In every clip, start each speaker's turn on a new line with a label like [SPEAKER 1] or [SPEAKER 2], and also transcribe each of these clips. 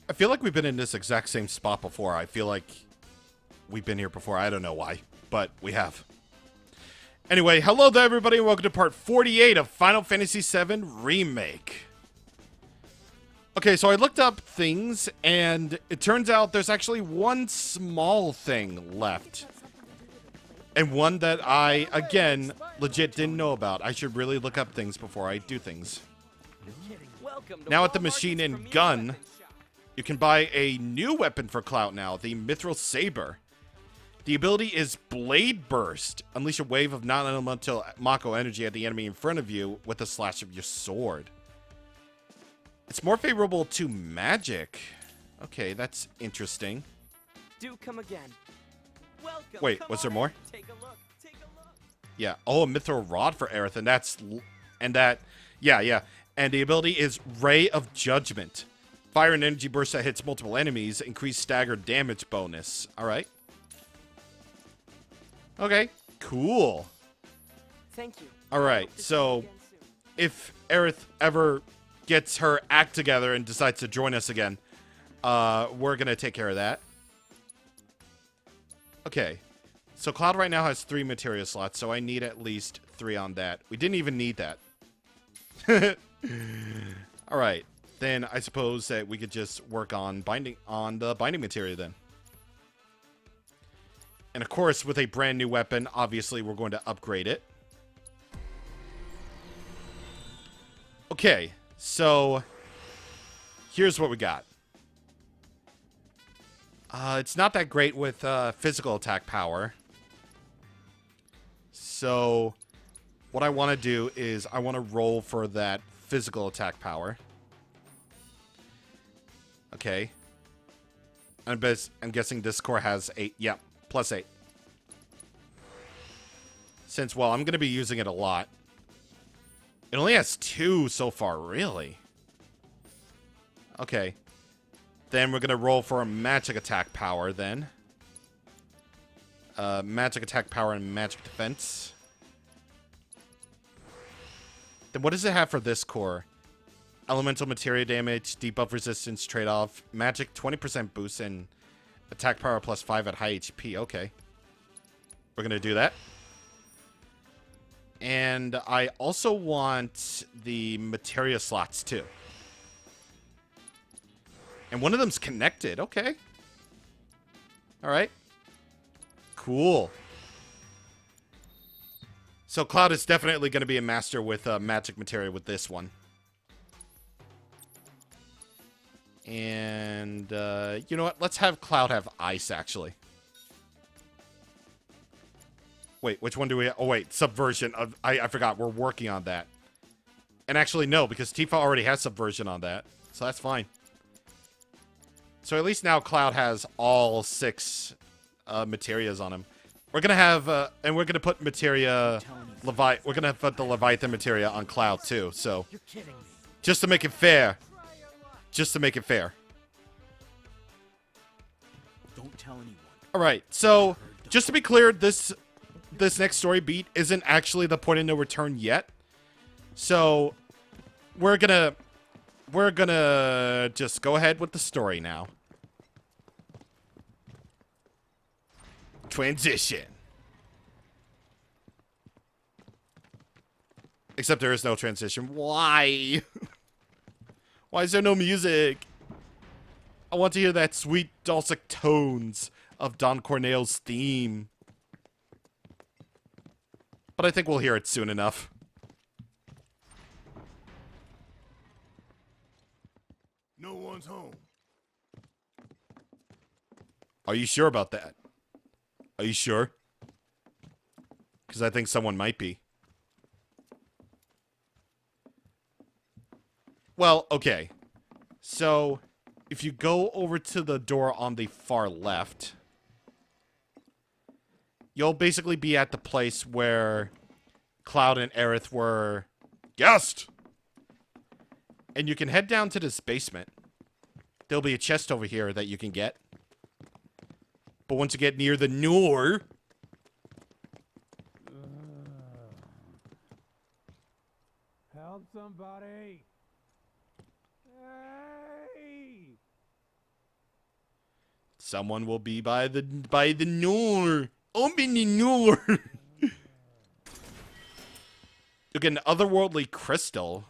[SPEAKER 1] I feel like we've been in this exact same spot before. I feel like we've been here before. I don't know why, but we have. Anyway, hello there, everybody, and welcome to part 48 of Final Fantasy VII Remake. Okay, so I looked up things, and it turns out there's actually one small thing left. And one that I, again, legit didn't know about. I should really look up things before I do things. Now at the Machine and Gun, you can buy a new weapon for Clout now, the Mithril Saber. The ability is Blade Burst. Unleash a wave of non-elemental Mako energy at the enemy in front of you with a slash of your sword. It's more favorable to magic. Okay, that's interesting.
[SPEAKER 2] Do come again. Welcome.
[SPEAKER 1] Wait, was there more?
[SPEAKER 2] Take a look. Take a look.
[SPEAKER 1] Yeah. Oh, a Mithril Rod for Aerith, yeah. And the ability is Ray of Judgment. Fire and energy burst that hits multiple enemies. Increase staggered damage bonus. All right. Okay. Cool.
[SPEAKER 2] Thank you.
[SPEAKER 1] All right. So, if Aerith ever gets her act together and decides to join us again, we're gonna take care of that. Okay. So Cloud right now has 3 materia slots, so I need at least 3 on that. We didn't even need that. All right. Then I suppose that we could just work on the binding materia then. And of course, with a brand new weapon, obviously we're going to upgrade it. Okay, so here's what we got. It's not that great with physical attack power. So what I want to do is I want to roll for that physical attack power. Okay. I'm guessing this core has 8. Yeah, plus 8. Since, well, I'm going to be using it a lot. It only has 2 so far, really? Okay. Then we're going to roll for a magic attack power, then. Magic attack power and magic defense. Then what does it have for this core? Elemental materia damage, debuff resistance trade-off, magic 20% boost, and attack power plus 5 at high HP. Okay. We're going to do that. And I also want the materia slots, too. And one of them's connected. Okay. All right. Cool. So Cloud is definitely going to be a master with magic materia with this one. And, you know what? Let's have Cloud have ice, actually. Wait, which one do we... Oh, wait. Subversion. I forgot. We're working on that. And actually, no, because Tifa already has subversion on that. So that's fine. So at least now Cloud has all 6 materias on him. We're going to have... and we're going to put materia... We're going to put the Leviathan materia on Cloud, too. So, just to make it fair. Just to make it fair.
[SPEAKER 3] Don't tell anyone.
[SPEAKER 1] All right. So, just to be clear, this next story beat isn't actually the point of no return yet. So, we're gonna just go ahead with the story now. Transition. Except there is no transition. Why? Why is there no music? I want to hear that sweet dulcet tones of Don Corneo's theme. But I think we'll hear it soon enough.
[SPEAKER 3] No one's home.
[SPEAKER 1] Are you sure about that? Are you sure? Because I think someone might be. Well, okay. So, if you go over to the door on the far left, you'll basically be at the place where Cloud and Aerith were guessed. And you can head down to this basement. There'll be a chest over here that you can get. But once you get near the door...
[SPEAKER 4] Help somebody! Hey!
[SPEAKER 1] Someone will be by the door. Open the door. You get an otherworldly crystal.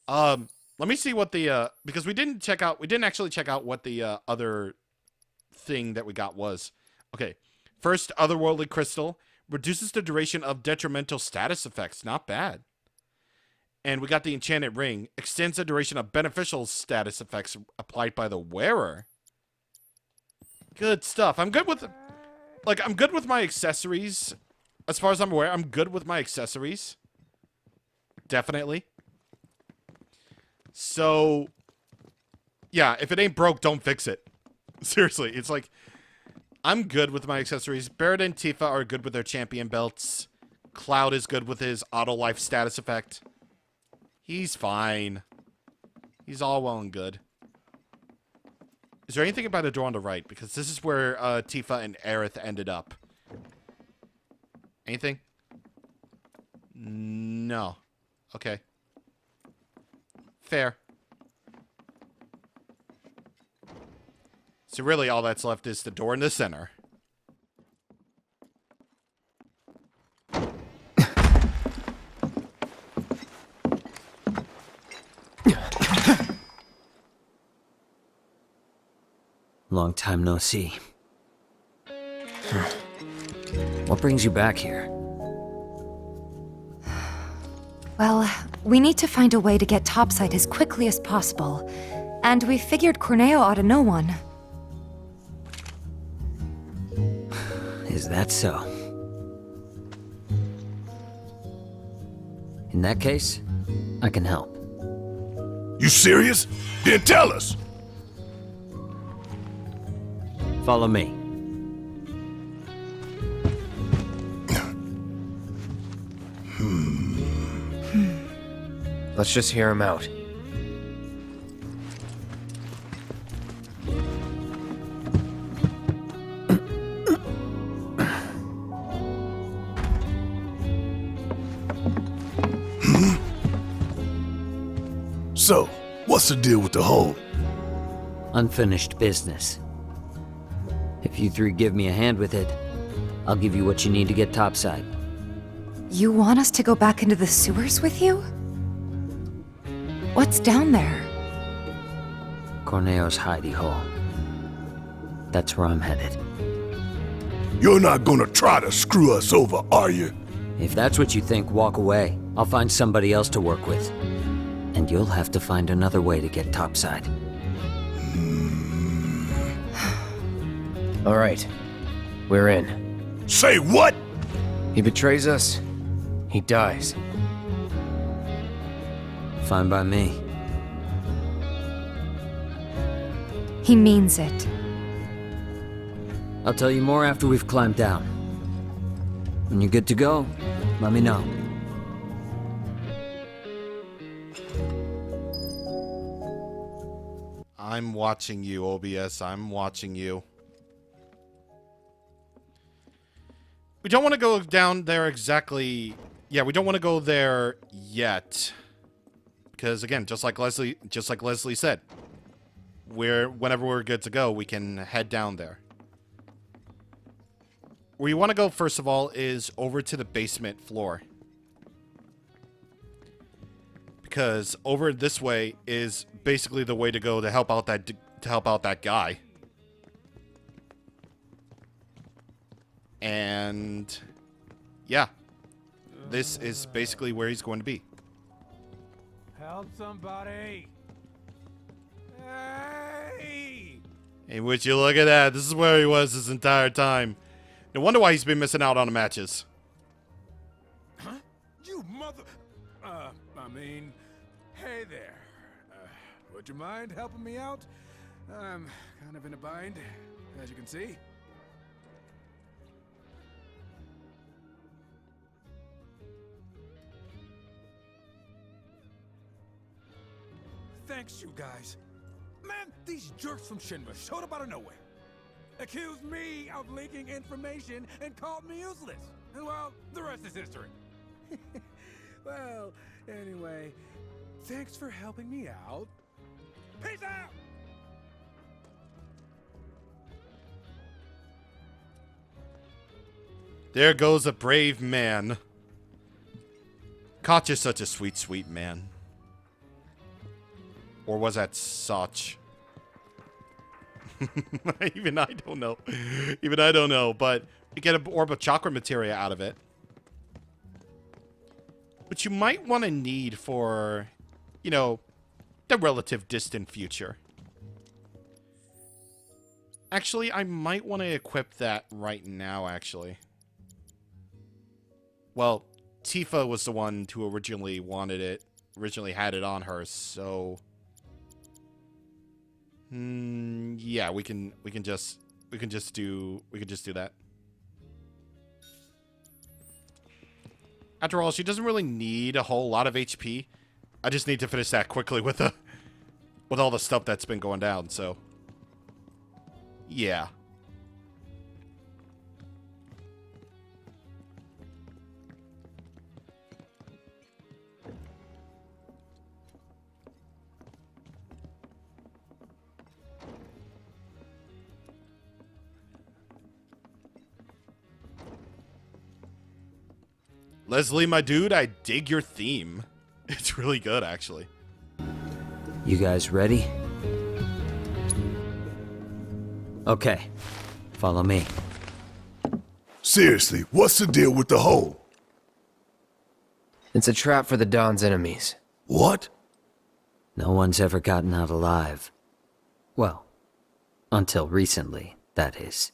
[SPEAKER 1] Let me see what the because we didn't actually check out what the other thing that we got was. Okay. First, otherworldly crystal reduces the duration of detrimental status effects. Not bad. And we got the enchanted ring, extends the duration of beneficial status effects applied by the wearer. Good stuff. I'm good with my accessories. As far as I'm aware, I'm good with my accessories. Definitely. So, yeah, if it ain't broke, don't fix it. Seriously, it's like, I'm good with my accessories. Barrett and Tifa are good with their champion belts. Cloud is good with his auto life status effect. He's fine. He's all well and good. Is there anything about a door on the right? Because this is where Tifa and Aerith ended up. Anything? No. Okay. Fair. So really all that's left is the door in the center.
[SPEAKER 4] Long time no see. What brings you back here?
[SPEAKER 5] Well, we need to find a way to get topside as quickly as possible. And we figured Corneo ought to know one.
[SPEAKER 4] Is that so? In that case, I can help.
[SPEAKER 3] You serious? Then tell us.
[SPEAKER 4] Follow me.
[SPEAKER 6] Let's just hear him out.
[SPEAKER 3] So, what's the deal with the hole?
[SPEAKER 4] Unfinished business. If you three give me a hand with it, I'll give you what you need to get topside.
[SPEAKER 5] You want us to go back into the sewers with you? What's down there?
[SPEAKER 4] Corneo's hidey hole. That's where I'm headed.
[SPEAKER 3] You're not gonna try to screw us over, are you?
[SPEAKER 4] If that's what you think, walk away. I'll find somebody else to work with. And you'll have to find another way to get topside.
[SPEAKER 6] All right, we're in.
[SPEAKER 3] Say what?
[SPEAKER 6] He betrays us, he dies.
[SPEAKER 4] Fine by me.
[SPEAKER 5] He means it.
[SPEAKER 4] I'll tell you more after we've climbed down. When you're good to go, let me know.
[SPEAKER 1] I'm watching you, OBS. I'm watching you. We don't want to go down there exactly. Yeah, we don't want to go there yet. Because again, just like Leslie said, whenever we're good to go, we can head down there. Where you want to go first of all is over to the basement floor. Because over this way is basically the way to go to help out that guy. And yeah, this is basically where he's going to be.
[SPEAKER 7] Help somebody! Hey!
[SPEAKER 1] Hey, would you look at that? This is where he was this entire time. No wonder why he's been missing out on the matches.
[SPEAKER 7] Huh? You mother... hey there. Would you mind helping me out? I'm kind of in a bind, as you can see. Thanks, you guys. Man, these jerks from Shinra showed up out of nowhere. Accused me of leaking information and called me useless. And well, the rest is history. Well, anyway, thanks for helping me out. Peace out!
[SPEAKER 1] There goes a brave man. Koch is such a sweet, sweet man. Or was that Soch? Even I don't know. Even I don't know, but you get an orb of chakra materia out of it. Which you might want to need for, you know, the relative distant future. Actually, I might want to equip that right now, actually. Well, Tifa was the one who originally wanted it, originally had it on her, so... yeah, we can just do that. After all, she doesn't really need a whole lot of HP. I just need to finish that quickly with all the stuff that's been going down, so... yeah. Leslie, my dude, I dig your theme. It's really good, actually.
[SPEAKER 4] You guys ready? Okay, follow me.
[SPEAKER 3] Seriously, what's the deal with the hole?
[SPEAKER 6] It's a trap for the Don's enemies.
[SPEAKER 3] What?
[SPEAKER 4] No one's ever gotten out alive. Well, until recently, that is.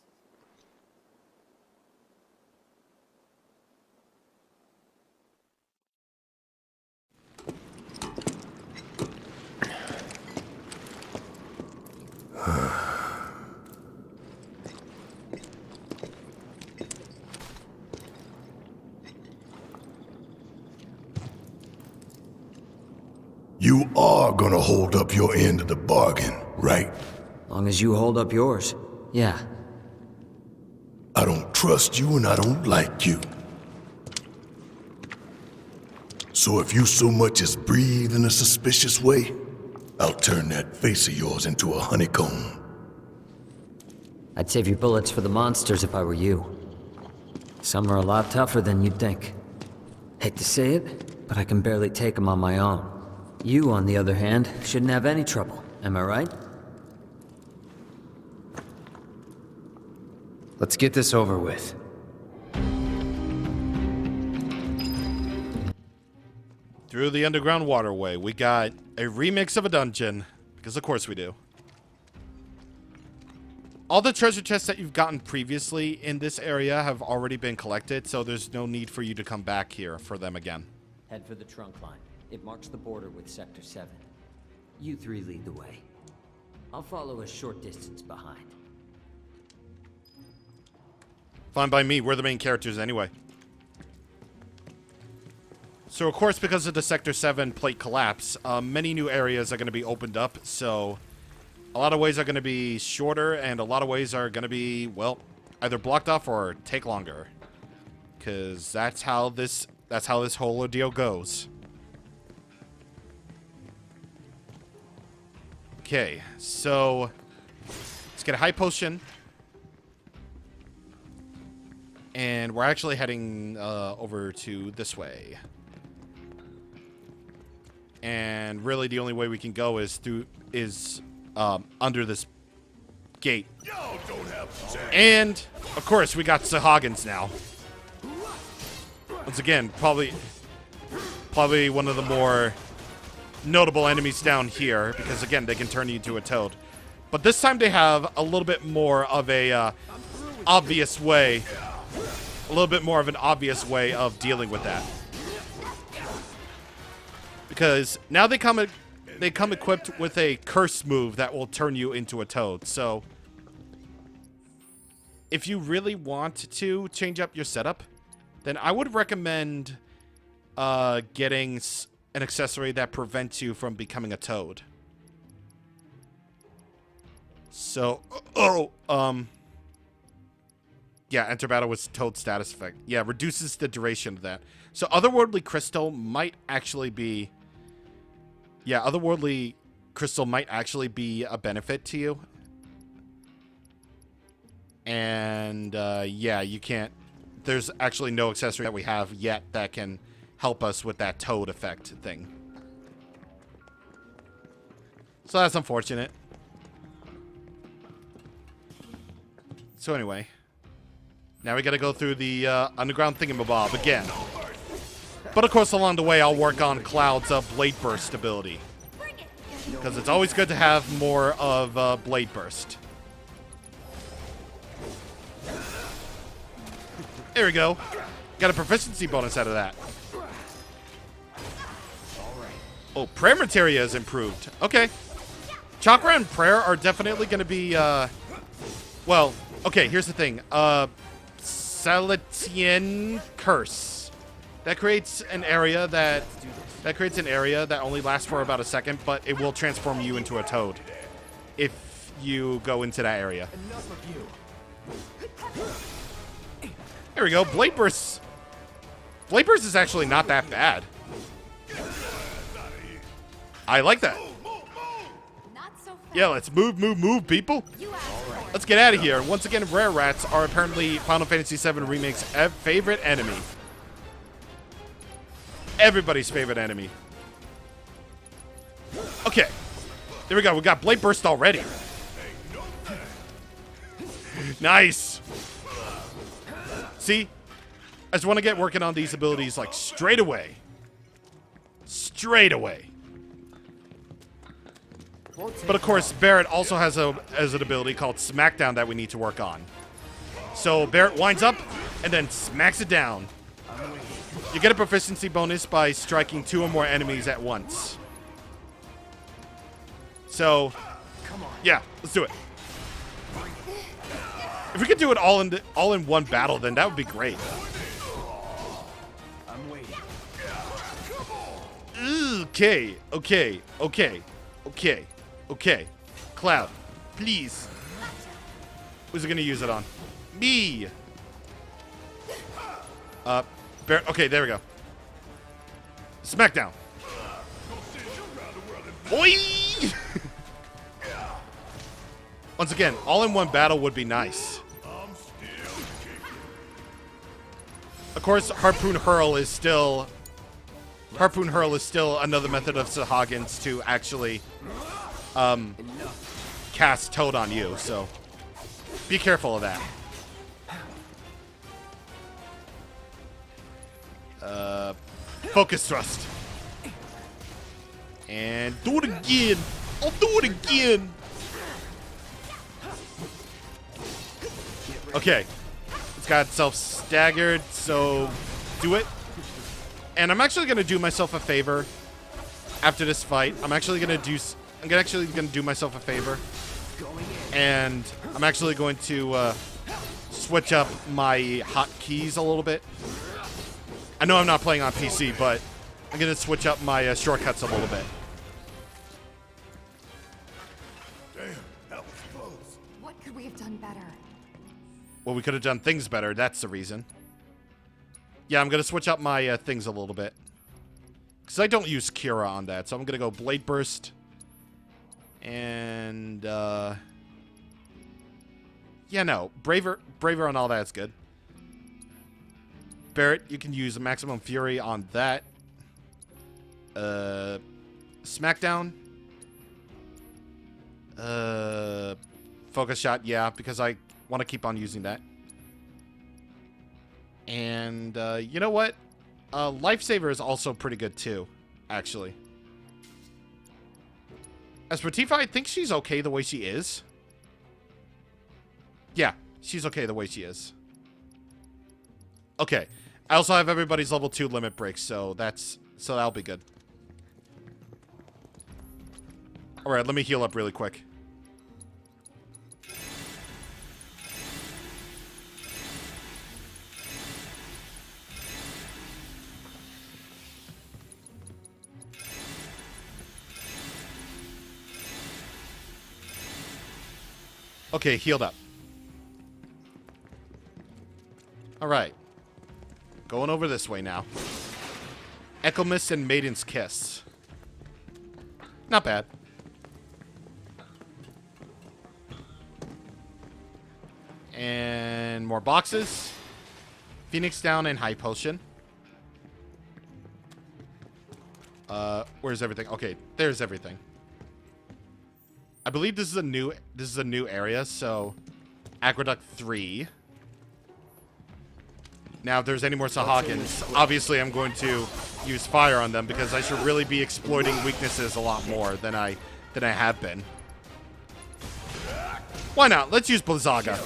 [SPEAKER 3] You are gonna hold up your end of the bargain, right?
[SPEAKER 4] Long as you hold up yours. Yeah.
[SPEAKER 3] I don't trust you and I don't like you. So if you so much as breathe in a suspicious way, I'll turn that face of yours into a honeycomb.
[SPEAKER 4] I'd save your bullets for the monsters if I were you. Some are a lot tougher than you'd think. Hate to say it, but I can barely take them on my own. You, on the other hand, shouldn't have any trouble. Am I right?
[SPEAKER 6] Let's get this over with.
[SPEAKER 1] Through the underground waterway, we got a remix of a dungeon. Because of course we do. All the treasure chests that you've gotten previously in this area have already been collected, so there's no need for you to come back here for them again.
[SPEAKER 4] Head for the trunk line. It marks the border with Sector 7. You three lead the way. I'll follow a short distance behind.
[SPEAKER 1] Fine by me, we're the main characters anyway. So of course, because of the Sector 7 plate collapse, many new areas are going to be opened up, so a lot of ways are going to be shorter, and a lot of ways are going to be, well, either blocked off or take longer. Because that's how this whole ordeal goes. Okay, so let's get a high potion. And we're actually heading over to this way. And really the only way we can go is under this gate. And of course we got Sahagins now. Once again, probably one of the more notable enemies down here, because again they can turn you into a toad. But this time they have a little bit more of a obvious way. A little bit more of an obvious way of dealing with that. Because now they come equipped with a curse move that will turn you into a toad. So if you really want to change up your setup, then I would recommend getting an accessory that prevents you from becoming a toad. So, yeah, enter battle with toad status effect. Yeah, reduces the duration of that. So otherworldly crystal might actually be... Yeah, otherworldly crystal might actually be a benefit to you. And, yeah, you can't... there's actually no accessory that we have yet that can help us with that toad effect thing. So that's unfortunate. So anyway, now we gotta go through the underground thingamabob again. But of course, along the way, I'll work on Cloud's Blade Burst ability. Because it's always good to have more of Blade Burst. There we go. Got a proficiency bonus out of that. Oh, prayer materia is improved. Okay. Chakra and prayer are definitely going to be, well, okay, here's the thing. Salatian Curse. That creates an area that only lasts for about a second, but it will transform you into a toad if you go into that area. There we go. Blade Burst. Blade Burst is actually not that bad. I like that. Yeah, let's move, people. Let's get out of here. Once again, rare rats are apparently Final Fantasy VII Remake's favorite enemy. Everybody's favorite enemy. Okay. There we go. We got Blade Burst already. Nice. See? I just want to get working on these abilities like straight away. Straight away. But of course, Barret also has an ability called Smackdown that we need to work on. So Barret winds up and then smacks it down. You get a proficiency bonus by striking 2 or more enemies at once. So, yeah, let's do it. If we could do it all in one battle, then that would be great. Okay. Cloud, please. Who's it gonna use it on? Me. Okay, there we go. Smackdown. Boy! Once again, all in one battle would be nice. Of course, Harpoon Hurl is still another method of Sahagins to actually cast Toad on you, so be careful of that. Focus thrust. And do it again. I'll do it again. Okay. It's got itself staggered, so do it. And I'm actually going to do myself a favor after this fight. I'm actually going to do myself a favor. And I'm actually going to switch up my hotkeys a little bit. I know I'm not playing on PC, but I'm going to switch up my shortcuts a little bit.
[SPEAKER 3] Damn, that was close.
[SPEAKER 5] What could we have done better?
[SPEAKER 1] Well, we could have done things better. That's the reason. Yeah, I'm going to switch up my things a little bit. Because I don't use Kira on that. So I'm going to go Blade Burst. And, yeah, no. Braver on all that's good. Barret, you can use Maximum Fury on that. Smackdown. Focus Shot, yeah, because I want to keep on using that. And, you know what? Lifesaver is also pretty good, too, actually. As for Tifa, I think she's okay the way she is. Yeah, she's okay the way she is. Okay. I also have everybody's level 2 limit breaks, so that'll be good. Alright, let me heal up really quick. Okay, healed up. Alright. Going over this way now. Echo Mist and Maiden's Kiss. Not bad. And more boxes. Phoenix Down and High Potion. Where's everything? Okay, there's everything. I believe this is a new area, so Aqueduct 3. Now, if there's any more Sahagins, obviously I'm going to use fire on them because I should really be exploiting weaknesses a lot more than I have been. Why not? Let's use Blizzaga.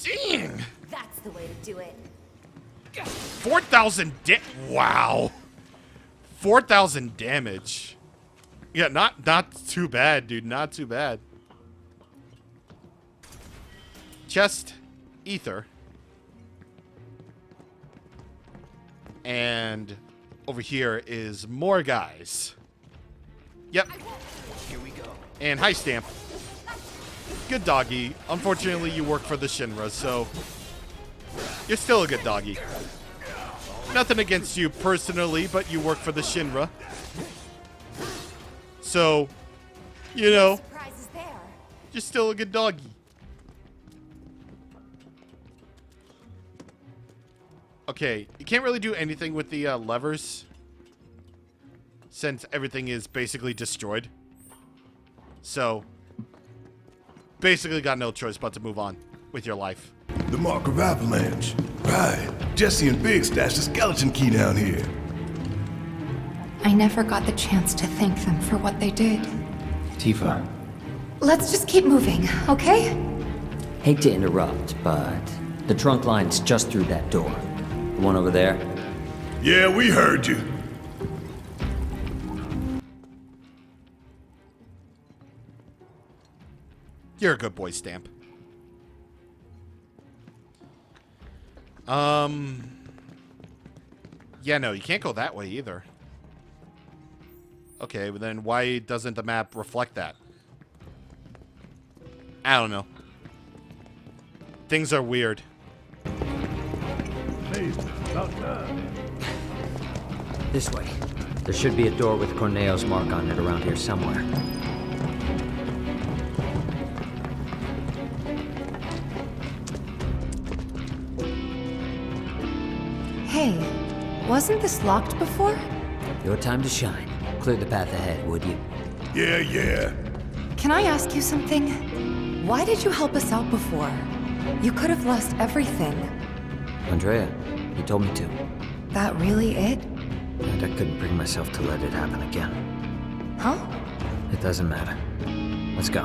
[SPEAKER 1] Dang!
[SPEAKER 8] That's the way to do it.
[SPEAKER 1] 4,000 wow. 4,000 damage. Yeah, not too bad, dude. Not too bad. Chest, ether. And over here is more guys. Yep.
[SPEAKER 6] Here we go.
[SPEAKER 1] And high stamp. Good doggy. Unfortunately, you work for the Shinra, so you're still a good doggy. Nothing against you personally, but you work for the Shinra. So, you know,
[SPEAKER 8] Surprise is there.
[SPEAKER 1] you're still a good doggy. Okay, you can't really do anything with the levers since everything is basically destroyed. So, basically got no choice but to move on with your life.
[SPEAKER 3] The Mark of Avalanche. Right. Jesse and Big stashed a skeleton key down here.
[SPEAKER 5] I never got the chance to thank them for what they did.
[SPEAKER 6] Tifa.
[SPEAKER 5] Let's just keep moving, okay?
[SPEAKER 4] Hate to interrupt, but the trunk line's just through that door. The one over there?
[SPEAKER 3] Yeah, we heard you.
[SPEAKER 1] You're a good boy, Stamp. Yeah, no, you can't go that way either. Okay, but then why doesn't the map reflect that? I don't know. Things are weird.
[SPEAKER 4] This way. There should be a door with Corneo's mark on it around here somewhere.
[SPEAKER 5] Hey, wasn't this locked before?
[SPEAKER 4] Your time to shine. Clear the path ahead, would you?
[SPEAKER 3] Yeah.
[SPEAKER 5] Can I ask you something? Why did you help us out before? You could have lost everything.
[SPEAKER 4] Andrea, you told me to.
[SPEAKER 5] That really it?
[SPEAKER 4] And I couldn't bring myself to let it happen again.
[SPEAKER 5] Huh?
[SPEAKER 4] It doesn't matter. Let's go.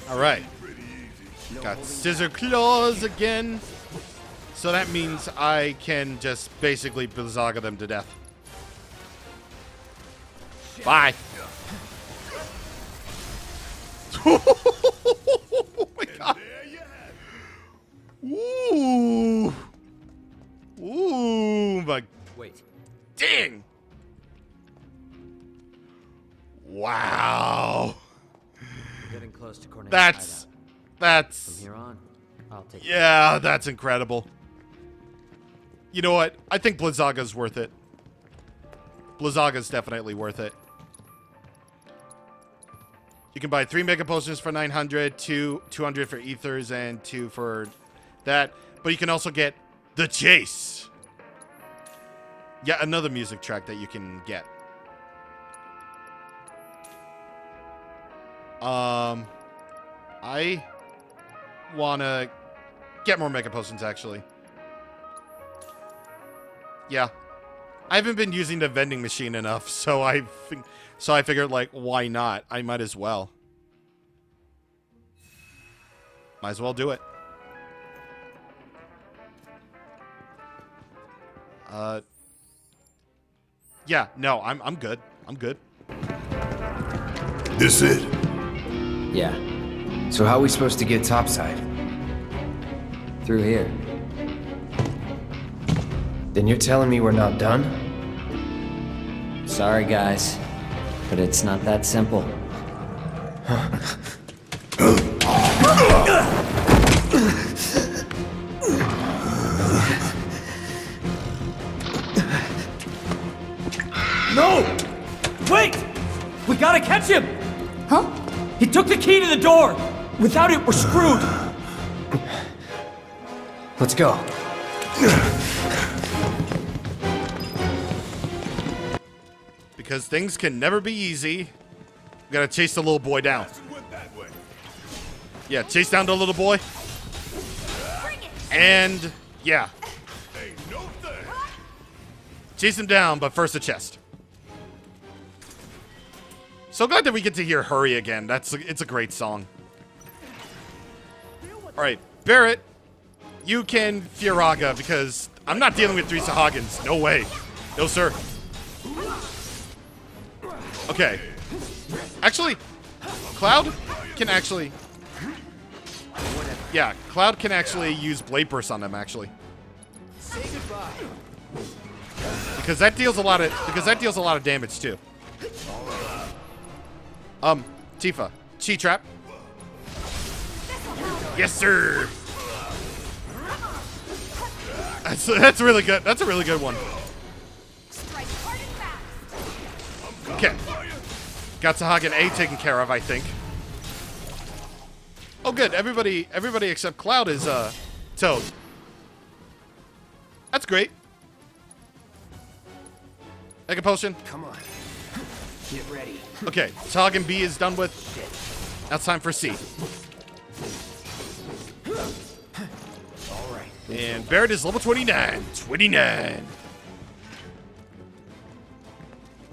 [SPEAKER 1] All right. Got scissor claws again. So that means I can just basically Blizzaga them to death. Bye. Oh my god. Ooh. Ooh, my
[SPEAKER 4] Wait.
[SPEAKER 1] dang. Wow.
[SPEAKER 4] We're getting close to Corneo's
[SPEAKER 1] That's
[SPEAKER 4] hideout. From here on, I'll take it.
[SPEAKER 1] yeah, that's incredible. You know what? I think Blizzaga's worth it. Blizzaga's definitely worth it. You can buy 3 Mega Potions for 900, 200 for Ethers, and 2 for that. But you can also get The Chase. Yeah, another music track that you can get. I wanna get more Mega Potions, actually. Yeah. I haven't been using the vending machine enough, so I figured, like, why not? I might as well. Might as well do it. Yeah, no, I'm good. I'm good.
[SPEAKER 3] This it?
[SPEAKER 6] Yeah. So how are we supposed to get topside?
[SPEAKER 4] Through here.
[SPEAKER 6] Then you're telling me we're not done?
[SPEAKER 4] Sorry, guys. But it's not that simple.
[SPEAKER 7] No! Wait!
[SPEAKER 9] We gotta catch him!
[SPEAKER 5] Huh?
[SPEAKER 9] He took the key to the door! Without it, we're screwed!
[SPEAKER 6] Let's go.
[SPEAKER 1] Because things can never be easy. We gotta chase the little boy down. Yeah, chase down the little boy. And, yeah. Chase him down, but first the chest. So glad that we get to hear Hurry again. It's a great song. Alright, Barrett, you can Firaga because I'm not dealing with 3 Sahagins. No way. No, sir. Okay. Actually, Cloud can actually... Yeah, Cloud can actually use Blade Burst on them, actually. Because that deals a lot of damage too. Tifa, Chi Trap. Yes, sir. That's really good. That's a really good one. Okay. Got Sahagin A taken care of, I think. Oh, good. Everybody except Cloud is Toad. That's great. Make a potion.
[SPEAKER 6] Come on. Get ready.
[SPEAKER 1] Okay, Sahagin B is done with. Now it's time for C.
[SPEAKER 6] All right.
[SPEAKER 1] And Barrett is level 29. 29.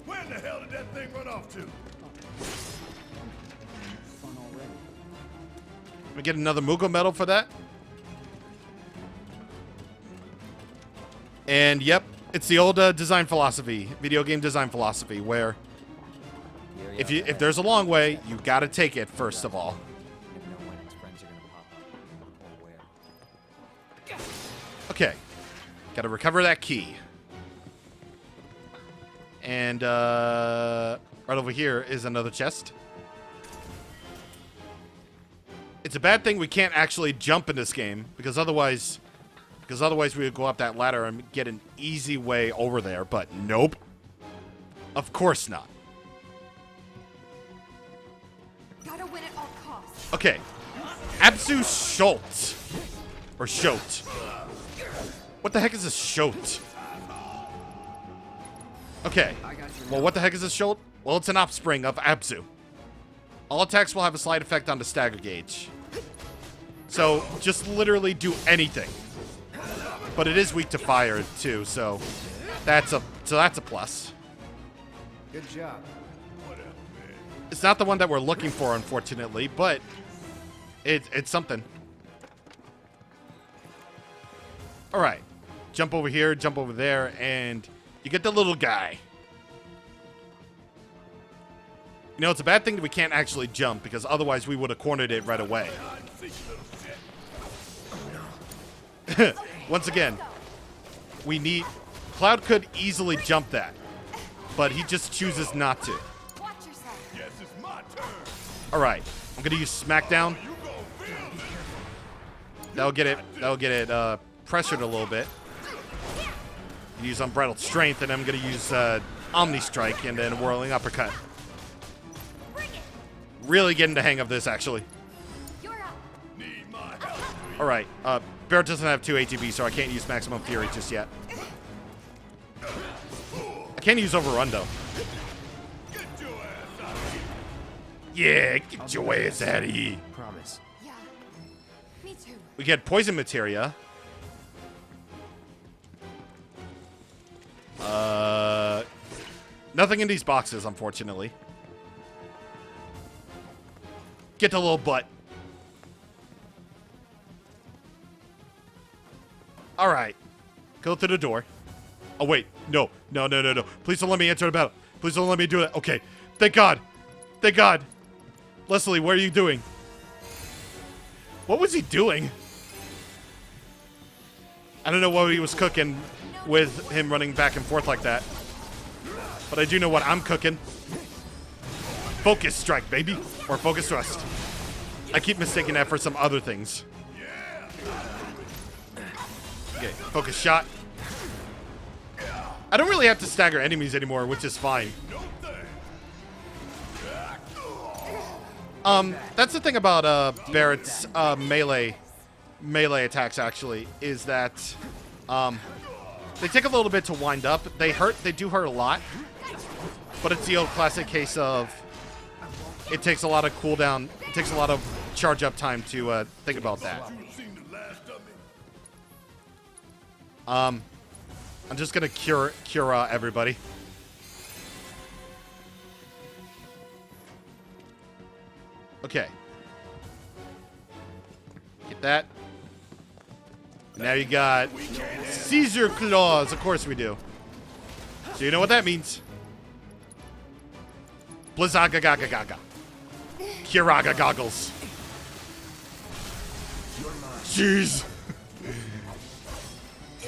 [SPEAKER 3] Where the hell did that thing run off to?
[SPEAKER 1] We get another Mugo medal for that. And yep, it's the old design philosophy, video game design philosophy, where if there's a long way, you gotta take it first of all. Okay, gotta recover that key. And right over here is another chest. It's a bad thing we can't actually jump in this game because otherwise we would go up that ladder and get an easy way over there, but nope. Of course not.
[SPEAKER 8] Gotta win at all costs.
[SPEAKER 1] Okay. Absu Schultz. Or Shote. What the heck is a Shote? Okay. Well, what the heck is a Shote? Well, it's an offspring of Absu. All attacks will have a slight effect on the stagger gauge. So, just literally do anything. But it is weak to fire, too, so that's a plus.
[SPEAKER 6] Good job.
[SPEAKER 1] It's not the one that we're looking for, unfortunately, but it's something. Alright. Jump over here, jump over there, and you get the little guy. You know, it's a bad thing that we can't actually jump, because otherwise we would have cornered it right away. Once again, we need... Cloud could easily jump that, but he just chooses not to. Alright, I'm gonna use Smackdown. That'll get it pressured a little bit. Use Unbridled Strength, and I'm gonna use Omni Strike and then Whirling Uppercut. Really getting the hang of this, actually. Alright, Barrett doesn't have 2 ATB, so I can't use Maximum Fury just yet. I can use Overrun, though. Yeah, get your ass out of here.
[SPEAKER 6] Promise.
[SPEAKER 8] Yeah, me too.
[SPEAKER 1] We get Poison Materia. Nothing in these boxes, unfortunately. Get the little butt. Alright. Go through the door. Oh, wait. No. No, no, no, no. Please don't let me enter the battle. Please don't let me do that. Okay. Thank God. Thank God. Leslie, what are you doing? What was he doing? I don't know what he was cooking with him running back and forth like that. But I do know what I'm cooking. Focus strike, baby. Or focus thrust. I keep mistaking that for some other things. Okay, focus shot. I don't really have to stagger enemies anymore, which is fine. That's the thing about Barrett's melee attacks, actually, is that they take a little bit to wind up. They do hurt a lot, but it's the old classic case of it takes a lot of cooldown, it takes a lot of charge up time to think about that. I'm just gonna cure everybody. Okay. Get that. Now you got Caesar Claws. Of course we do. So you know what that means. Blizzaga gaga gaga. Kiraga goggles. Jeez.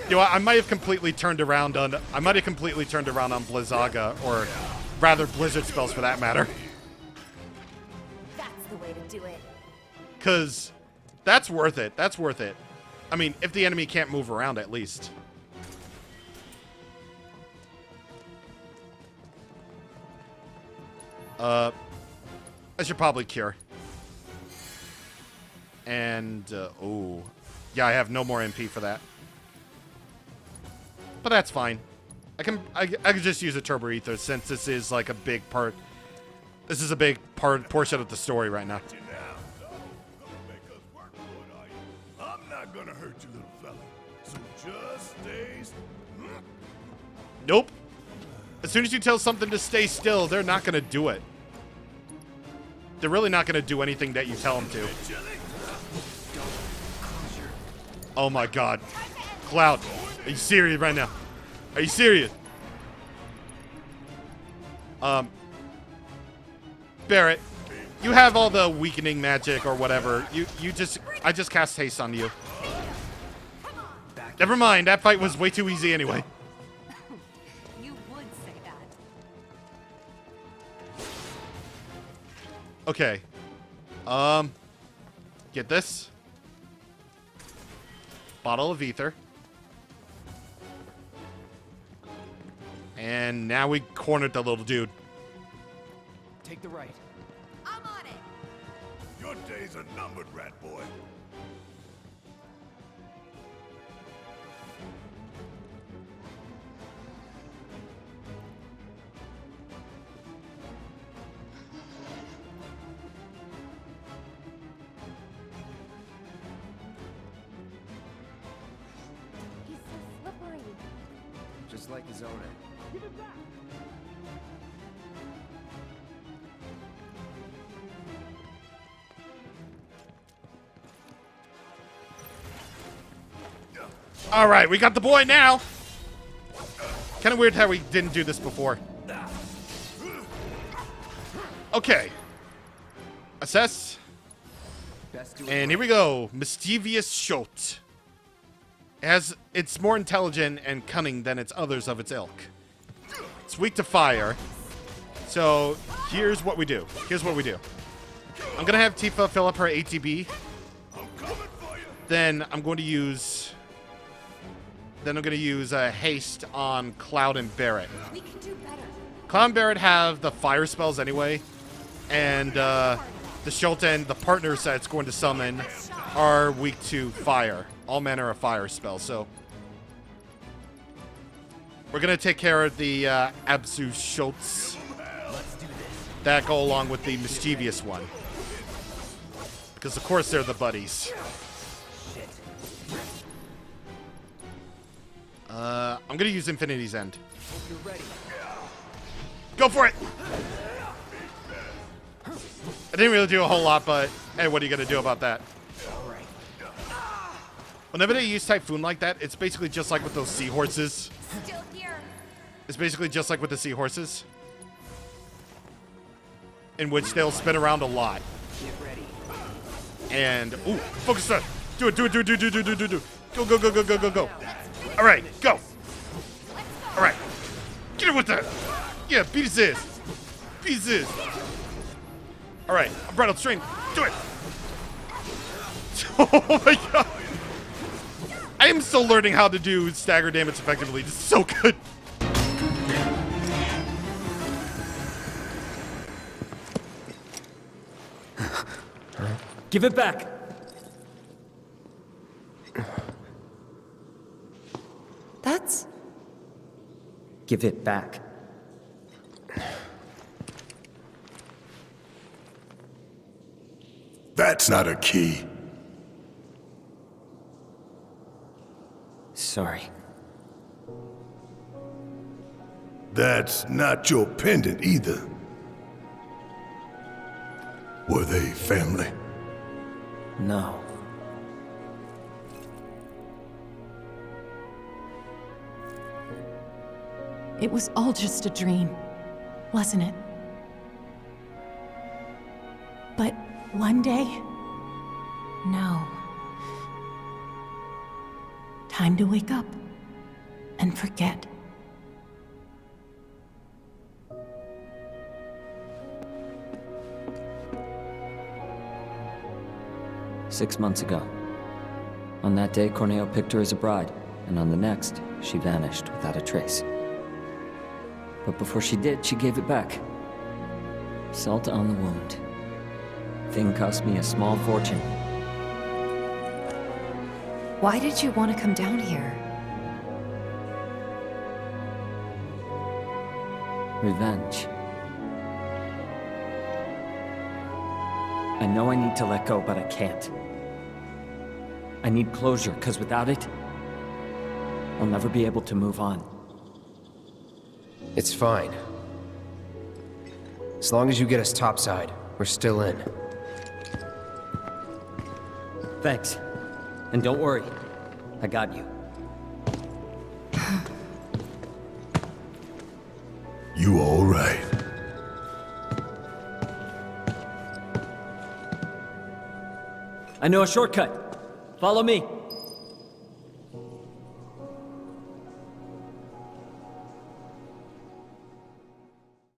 [SPEAKER 1] You know, I might have completely turned around on Blizzaga, or rather Blizzard spells for that matter.
[SPEAKER 8] That's the way to do it.
[SPEAKER 1] Cause that's worth it. That's worth it. I mean, if the enemy can't move around, at least. I should probably cure. And, oh. Yeah, I have no more MP for that. But that's fine. I can just use a Turbo Ether, since this is like a big part. This is a big portion of the story right now.
[SPEAKER 3] I'm not gonna hurt you, little fella. So just stay.
[SPEAKER 1] Nope. As soon as you tell something to stay still, they're not gonna do it. They're really not gonna do anything that you tell them to. Oh my god. Cloud, are you serious right now? Are you serious? Barrett, you have all the weakening magic or whatever. I just cast haste on you. Never mind, that fight was way too easy anyway.
[SPEAKER 8] You would say that.
[SPEAKER 1] Okay. Get this. Bottle of ether. And now we cornered the little dude.
[SPEAKER 6] Take the right.
[SPEAKER 8] I'm on it.
[SPEAKER 3] Your days are numbered, rat boy.
[SPEAKER 8] He's so slippery.
[SPEAKER 6] Just like his owner.
[SPEAKER 1] All right, we got the boy now. Kind of weird how we didn't do this before. Okay. Assess. And here we go. Mischievous Shot. It's more intelligent and cunning than its others of its ilk. It's weak to fire. So here's what we do. I'm gonna have Tifa fill up her ATB. Then I'm going to use haste on Cloud and Barrett.
[SPEAKER 8] We can do better.
[SPEAKER 1] Cloud and Barrett have the fire spells anyway, and the Shulten, the partners that it's going to summon, are weak to fire. All manner of fire spells, so we're going to take care of the Absu Schultz that go along with the mischievous one. Because, of course, they're the buddies. I'm going to use Infinity's End. Go for it! I didn't really do a whole lot, but hey, what are you going to do about that? Whenever they use Typhoon like that, it's basically just like with those seahorses.
[SPEAKER 8] Still here.
[SPEAKER 1] It's basically just like with the seahorses, in which they'll spin around a lot.
[SPEAKER 6] Get ready.
[SPEAKER 1] And ooh, focus that. Do it. Go. All right, go. All right, get it with that. Yeah, beat his ass. All right, Unbridled Strength. Do it. Oh my god. I am still learning how to do stagger damage effectively. This is so good.
[SPEAKER 9] Give it back.
[SPEAKER 5] That's...
[SPEAKER 4] Give it back.
[SPEAKER 3] That's not a key.
[SPEAKER 4] Sorry.
[SPEAKER 3] That's not your pendant either. Were they family?
[SPEAKER 4] No.
[SPEAKER 10] It was all just a dream, wasn't it? But one day, no. Time to wake up and forget.
[SPEAKER 4] Six months ago. On that day, Corneo picked her as a bride, and on the next, she vanished without a trace. But before she did, she gave it back. Salt on the wound. Thing cost me a small fortune.
[SPEAKER 5] Why did you want to come down here?
[SPEAKER 4] Revenge. I know I need to let go, but I can't. I need closure, because without it, I'll never be able to move on.
[SPEAKER 6] It's fine. As long as you get us topside, we're still in.
[SPEAKER 4] Thanks. And don't worry. I got you.
[SPEAKER 3] You all right?
[SPEAKER 9] I know a shortcut. Follow me.